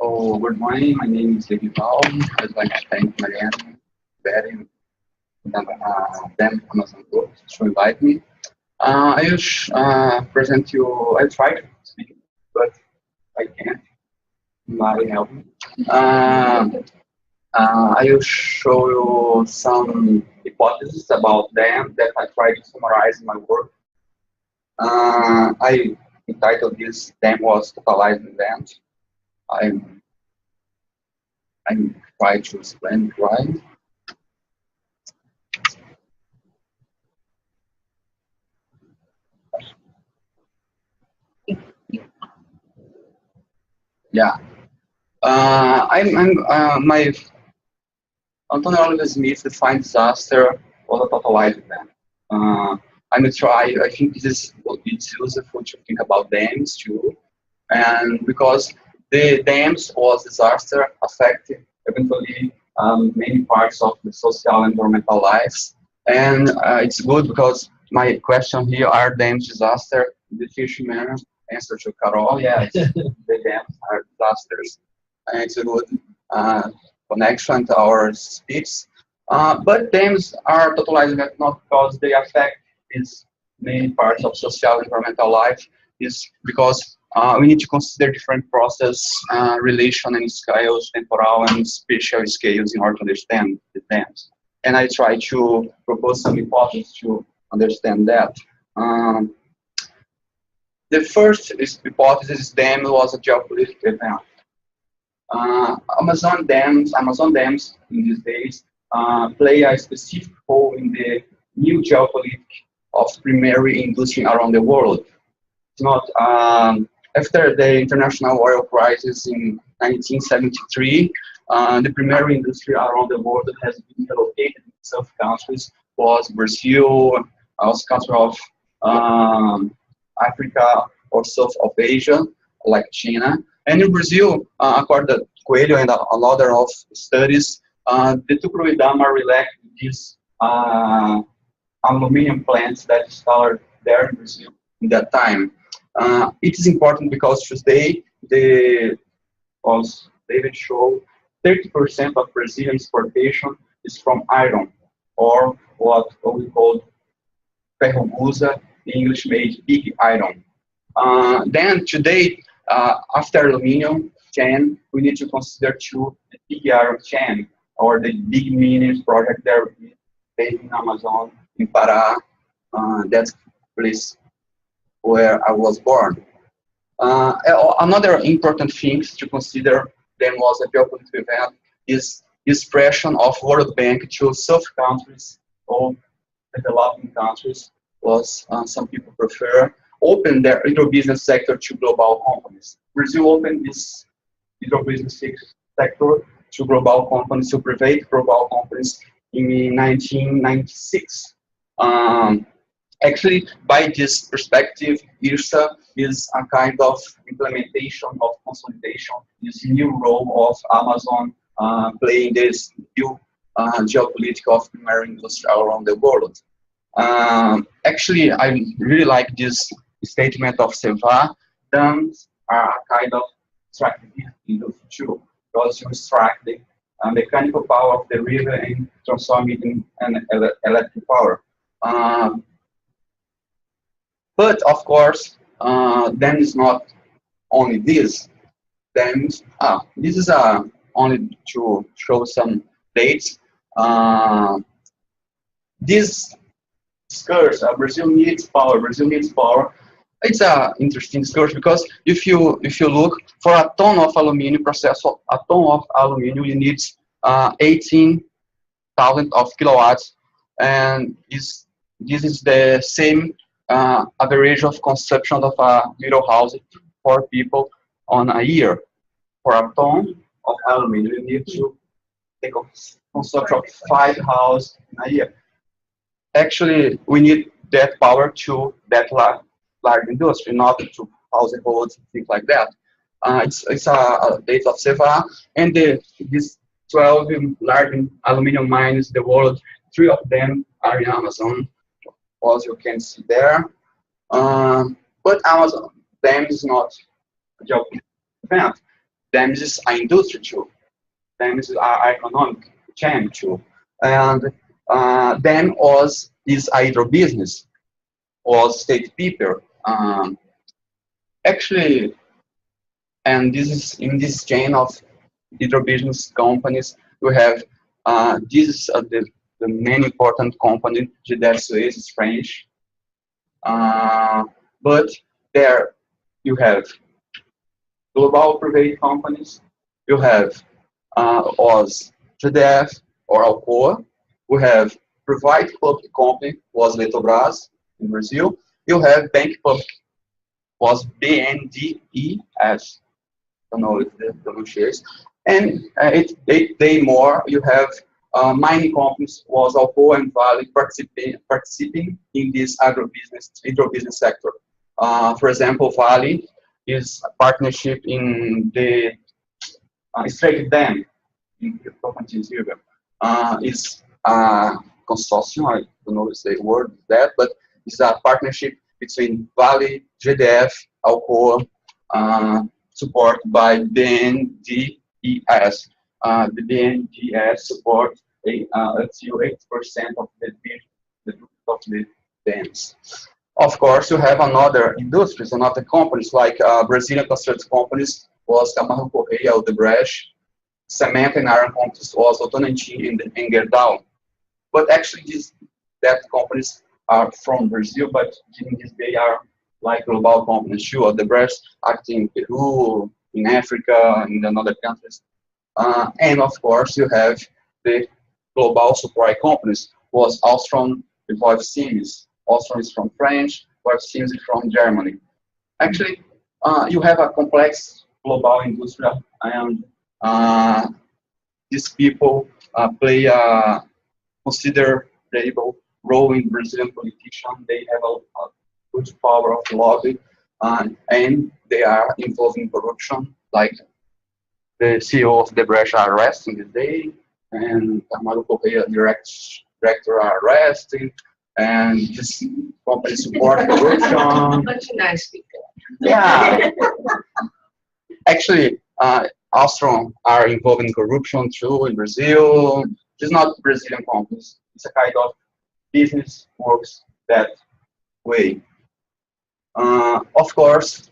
So, good morning. My name is Dernival. I'd like to thank Marianne, Betty, and them Amazon Group to invite me. I will present you. I try to speak, but I can't. Mari help me. Uh, I will show you some hypotheses about them that I try to summarize in my work. I entitled this "Them was totalizing them." I'm I'm trying to explain why. Yeah. My Antonio Oliver Smith defined disaster was a totalizing event. I'm gonna try. I think it's useful to think about dams too, and because the dams was disaster affected eventually many parts of the social and environmental lives, and it's good because my question here are dams disaster? The fisherman answer to Carol, yes, the dams are disasters, and it's a good uh, connection to our speech. But dams are totalizing that not because they affect these many parts of social and environmental life, is because we need to consider different process, relation and scales, temporal and spatial scales in order to understand the dams. And I try to propose some hypotheses to understand that. Um, the first hypothesis is dam was a geopolitical event. Amazon dams in these days play a specific role in the new geopolitics of primary industry around the world. It's not after the international oil crisis in 1973, the primary industry around the world has been allocated in some countries was Brazil, also countries of Africa or South of Asia, like China. And in Brazil, according to Coelho and a lot of studies, the Tucuruidama related these aluminum plants that started there in Brazil in that time. It is important because today, as David showed, 30% of Brazilian exportation is from iron, or what we call ferrogusa, in English made pig iron. Then today, after aluminum chain, we need to consider too the pig iron chain, or the big mining project there based in Amazon, in Pará. That's place where I was born. Another important thing to consider then was a geopolitical event is expression of World Bank to South countries or developing countries, was some people prefer, open their agribusiness sector to global companies. Brazil opened this agribusiness sector to global companies, to private global companies in 1996. Actually, by this perspective, IRSA is a kind of implementation of consolidation, this new role of Amazon playing this new geopolitical of primary industry around the world. Actually, I really like this statement of Seva. Dams are a kind of strategy industry too, because you extract the mechanical power of the river and transform it in an electric power. But of course, then it's not only this. Then this is only to show some dates. This scourge, Brazil needs power. Brazil needs power. It's an interesting scourge because if you look for a ton of aluminum process, a ton of aluminum, you need 18,000 of kilowatts, and this is the same average of consumption of a little house for people on a year. For a ton of aluminum, you need to take a consumption of 5 houses in a year. Actually, we need that power to that large industry, not to households, things like that. It's a data of Seva, and these 12 large aluminum mines in the world, 3 of them are in Amazon, as you can see there. But Amazon dam is not a job event. Dams is an industry too. Dams are economic chain too. And then was this hydrobusiness, was state paper. Actually, and this is in this chain of hydrobusiness companies, we have this is the main important company, GDF Suez is French. But there you have global private companies, you have was GDF or Alcoa, we have private public company, was Eletrobras in Brazil, you have bank public, was BNDES, don't know if the pronunciation, and they more, you have mining companies, was Alcoa and Vale participating in this hydrobusiness sector. For example, Vale is a partnership in the Straight Dam in Tocantins River. It's a consortium, I don't know if the word is that, but it's a partnership between Vale, GDF, Alcoa, supported by BNDES. The BNDES supports until 8% of the dams. Of course, you have another industries, another companies like Brazilian construction companies was Camargo Correia, Odebrecht, cement and iron companies was Votorantim and Gerdau. But actually, that companies are from Brazil, but in this they are like global companies too. Odebrecht acting in Peru, in Africa, in other countries. And of course, you have the global supply companies, was Alstom, Voith Siemens. Alstom is from French, Voith Siemens is from Germany. Actually, you have a complex global industry, and these people play a considerable role in Brazilian politicians. They have a good power of lobby, and they are involved in corruption, like the CEO of Odebrecht are arrested this day, and Camargo Correia director are arrested, and this company support corruption. Bunch of nice people. Yeah. Actually, Alstom are involved in corruption too in Brazil. It's not Brazilian companies. It's a kind of business works that way. Of course,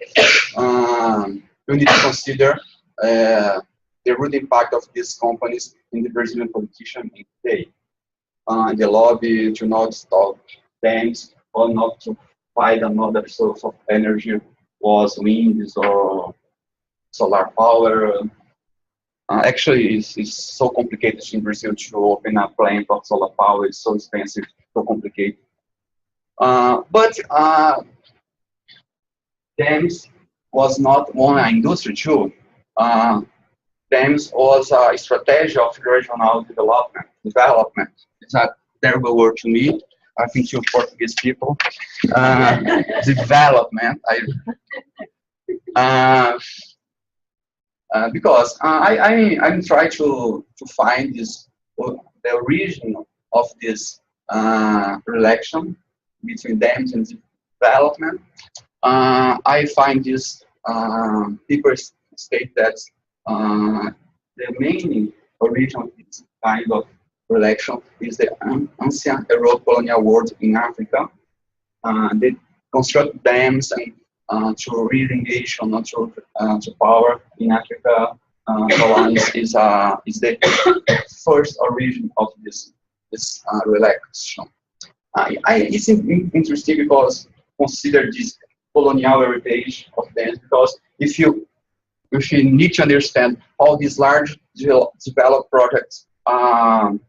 we need to consider the root impact of these companies in the Brazilian politician today. The lobby to not stop dams or not to find another source of energy, was wind or solar power. Actually, it's so complicated in Brazil to open a plant of solar power. It's so expensive, so complicated. But dams was not one industry too. Dams was a strategy of regional development. It's a terrible word to me. I think you Portuguese people. Development. Because I'm trying to find this the origin of this relation between dams and development. I find this people state that the main origin of this kind of relation is the ancient Europe colonial world in Africa. They construct dams and to irrigation, not to power in Africa. Colonies is the first origin of this relation. It's interesting because consider this colonial heritage of dams, because if you need to understand how these large developed projects, how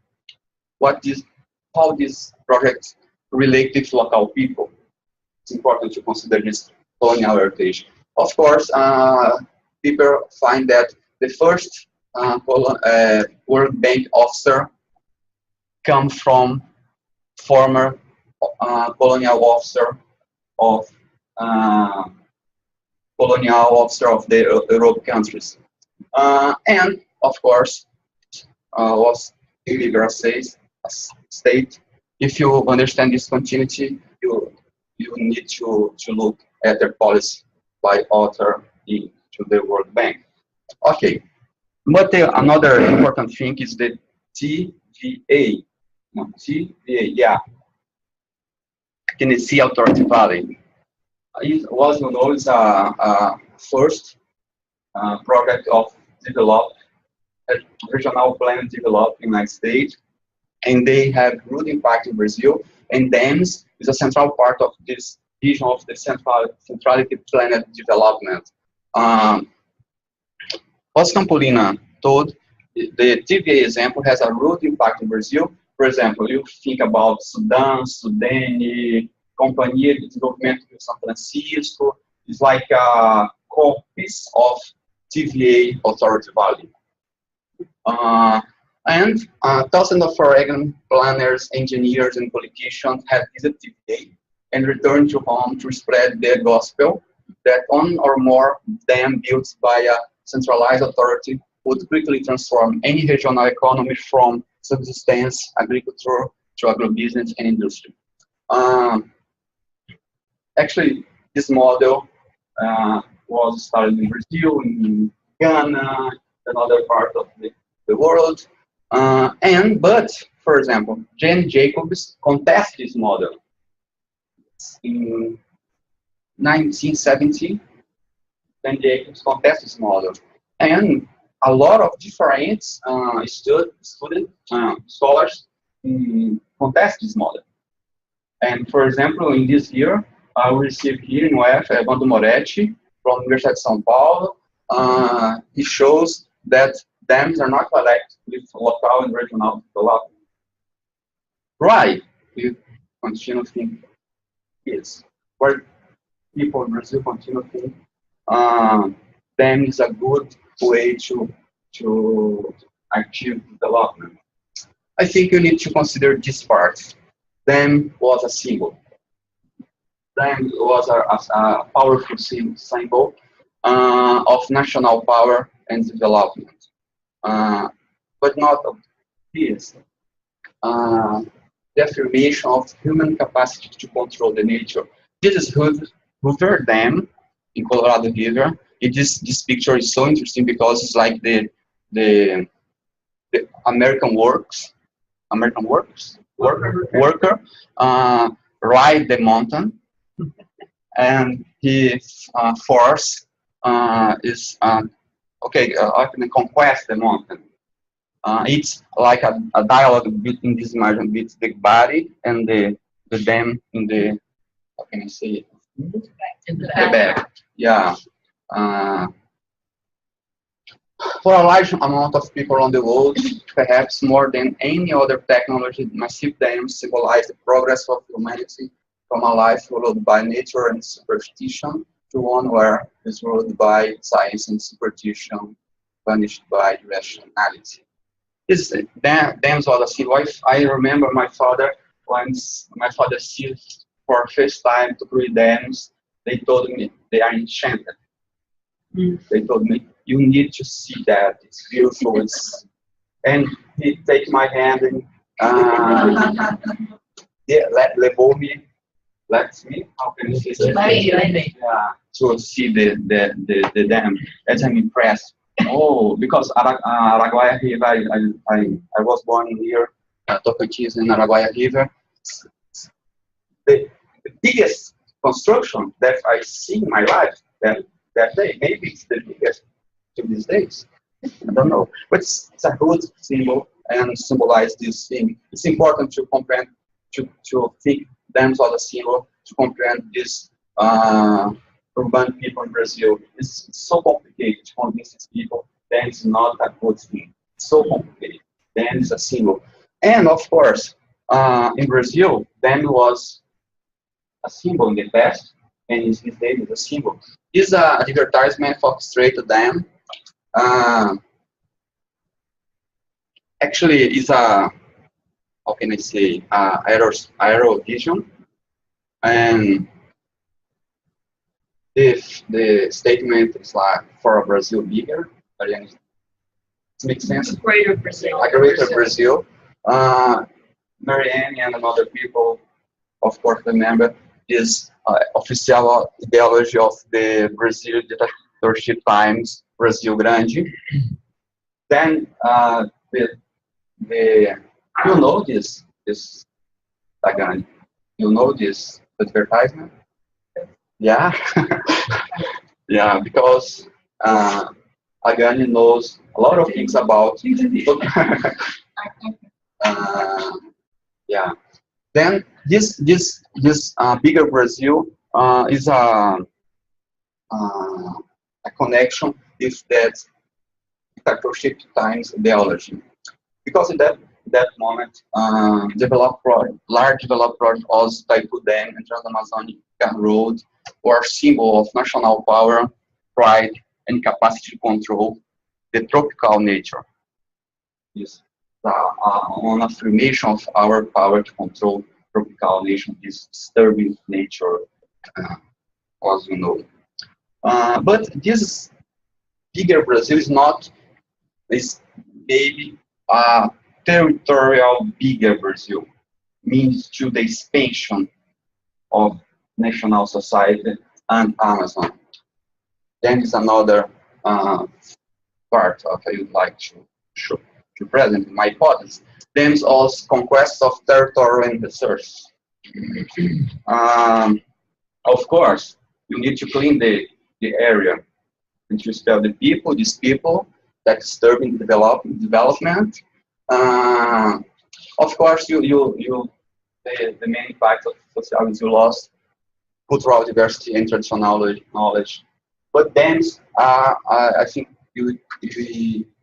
these projects relate to local people, it's important to consider this colonial heritage. Of course, people find that the first World Bank officer comes from former colonial officer of the Europe countries, and of course was illegal state. If you understand this continuity, you need to look at their policy by author into the World Bank. Okay, but another important thing is the TVA. No, TVA, yeah, Tennessee Authority Valley. It was, is a first project of develop a regional plan developed in the United States, and they have good impact in Brazil. And dams is a central part of this vision of the centrality planned development. Um, As Campolina told, the TVA example has a root impact in Brazil. For example, you think about Sudan, Sudene, Companhia de Desenvolvimento de São Francisco. It's like a copies of TVA Authority Valley. And thousands of Oregon planners, engineers, and politicians have visited TVA and returned to home to spread the gospel that one or more dam built by a centralized authority would quickly transform any regional economy from subsistence, agriculture, to agribusiness and industry. Actually, this model was started in Brazil, in Ghana, another part of the world. But, for example, Jane Jacobs contested this model in 1970. Jane Jacobs contested this model, and a lot of different scholars contest this model. And for example, in this year, I received here in UF Evandro Moretti from Universidade de São Paulo. He shows that dams are not connected with local and regional development. Why? We continue to think this. Where people in Brazil continue to think dam is a good way to achieve development. I think you need to consider this part. Dam was a symbol. Dam was a powerful symbol of national power and development. But not of this. The affirmation of human capacity to control the nature. This is Hoover Dam in Colorado River. This picture is so interesting because it's like the American worker ride the mountain, and his force is I can conquest the mountain. It's like a dialogue between this imagine between the body and the dam in the, how can I say it? In the back. Yeah. For a large amount of people around the world, perhaps more than any other technology, massive dams symbolize the progress of humanity from a life ruled by nature and superstition to one where is ruled by science and superstition, punished by rationality. This dams was a symbol. I remember my father, once my father sees for the first time to create dams, they told me they are enchanted. They told me, you need to see that, it's beautiful. And he take my hand and lets me, how can you say that? Yeah, to see the dam. As I'm impressed. Oh, because Araguaia River, I was born here, Tocantins and Araguaia River. The biggest construction that I see in my life that day, maybe it's the biggest to these days. I don't know, but it's a good symbol and symbolize this thing. It's important to comprehend, to think dams are a symbol, to comprehend this urban people in Brazil. It's so complicated to convince these people that it's not a good thing. It's so complicated. Dam is a symbol. And of course, in Brazil, dam was a symbol in the past, and in these days it's a symbol. This is an advertisement for Straight Dam. Actually, it's a, how can I say, aero vision, and if the statement is like for Brazil bigger, it makes sense. Greater Brazil. A greater Brazil. Marianne and other people, of course, remember this official ideology of the Brazil dictatorship times Brazil Grande. Then you know this Tagan, you know this advertisement? Yeah, yeah, because Agani knows a lot of things about. uh, yeah. Then this bigger Brazil is a connection with that dictatorship times ideology. Because in that moment, large developed projects also Taipu Dam and Trans-Amazonic Road were symbol of national power, pride, and capacity to control the tropical nature. Is an affirmation of our power to control tropical nature, this disturbing nature, as you know. But this bigger Brazil is not is maybe a territorial bigger Brazil, means to the expansion of national society and Amazon. Then is another part of I would like to show, to present my hypothesis. Then is also conquest of territory and resources. Of course, you need to clean the area and to spell the people, these people that disturbing development. Of course, the main impact of social is you lost cultural diversity and traditional knowledge. But dams are, I think, we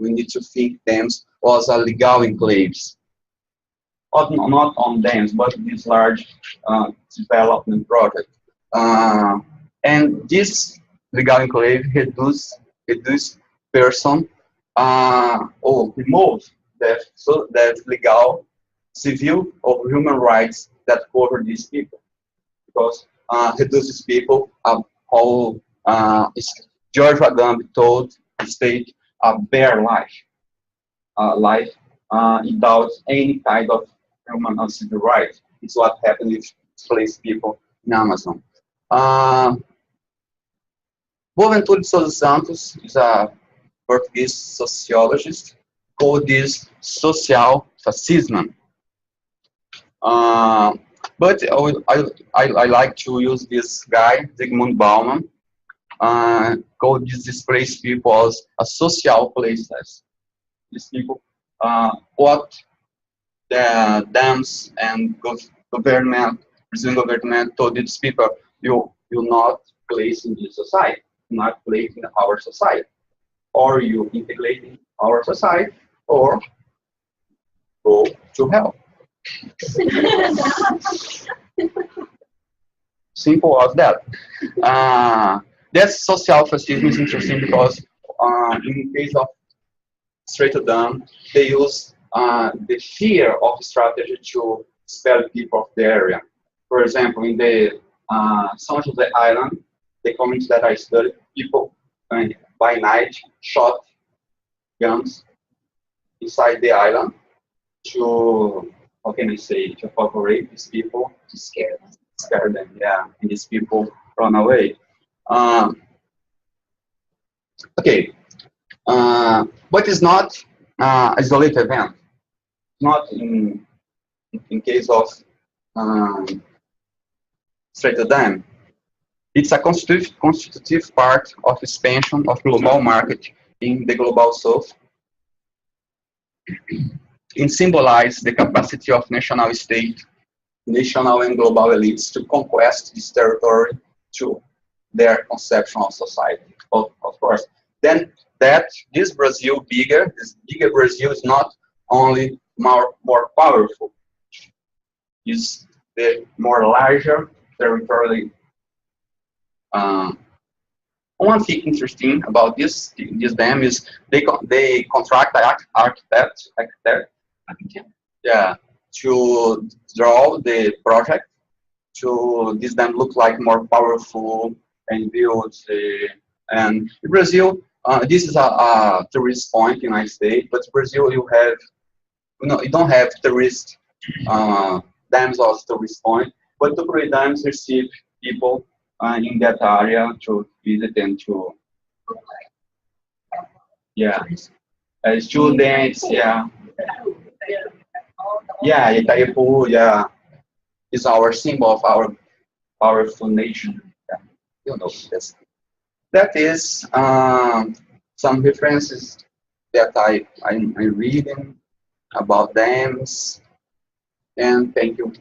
need to think dams was a legal enclaves. Not on dams, but this large development project. And this legal enclave reduce person or remove that legal civil or human rights that cover these people, because reduces people how George Agamben told the state a bare life, without any kind of human or civil rights. It's what happened with displaced people in Amazon. Boaventura de Souza Santos is a Portuguese sociologist, called this social fascism. But I like to use this guy, Zygmunt Bauman, called these displaced people as a social placeless. These people, what the dams and government, Brazilian government told these people, you not place in this society, not place in our society, or you integrate in our society, or go to hell. Simple as that. That social fascism is interesting because in case of straight down, they use the fear of strategy to expel people of the area. For example, in the São José Island, the community that I studied, people by night shot guns inside the island to, how can I say, to evaporate these people, To scare them. scare them, yeah, and these people run away. Okay, but it's not isolated event. Not in case of straight dam. It's a constitutive part of expansion of global market in the global south. It symbolizes the capacity of national state, national and global elites to conquest this territory to their conception of society, of course. Then this bigger Brazil is not only more powerful, is the more larger territory. One thing interesting about this dam is they contract architect, yeah, to draw the project to this dam look like more powerful and build. And in Brazil, this is a tourist point in the United States, but Brazil you don't have tourist dams as tourist point, but the dams receive people in that area to visit and to Yeah. Students, yeah. Yeah, Itaipu, yeah, is our symbol of our powerful nation. Yeah, you know this. That is some references that I'm reading about them, and thank you.